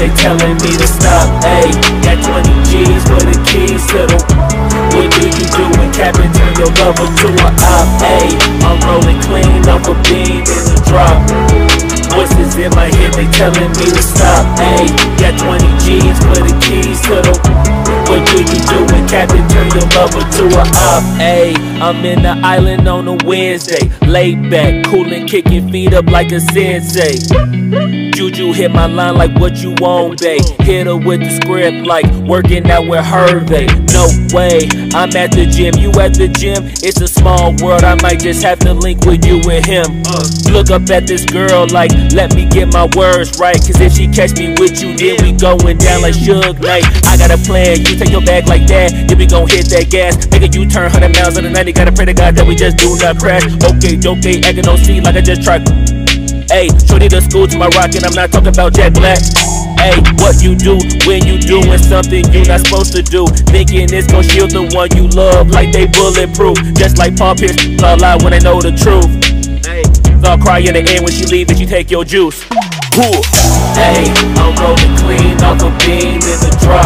they telling me to stop. Ayy, got 20 G's for the keys to the. What do you do when Captain turn your lover to a op? Ayy, I'm rolling clean off a beam in the drop. Voices in my head, they telling me to stop. Ayy, got 20 G's for the keys to the. What do you do when Captain turn your lover to a op? Ayy, I'm in the island on a Wednesday, laid back, coolin', kicking feet up like a sensei. Juju hit my line like what you want, babe. Hit her with the script like working out with Hervey. No way, I'm at the gym, you at the gym. It's a small world, I might just have to link with you and him. Look up at this girl like, let me get my words right. Cause if she catch me with you, then we going down like Suge Knight. I got a plan, you take your bag like that, then we gon' hit that gas. Make a U-turn 100 miles on the 90, gotta pray to God that we just do not crash. Okay, acting on C like I just tried. Ayy, shorty the school to my rocket, I'm not talking about Jack Black. Ayy, what you do when you doing something you not supposed to do? Thinking it's gon' shield the one you love like they bulletproof. Just like Paul Pierce, all lie when they know the truth. Ayy, they'll cry in the end when she leave and you take your juice. Ayy, I'm rolling clean off a beam in the drop.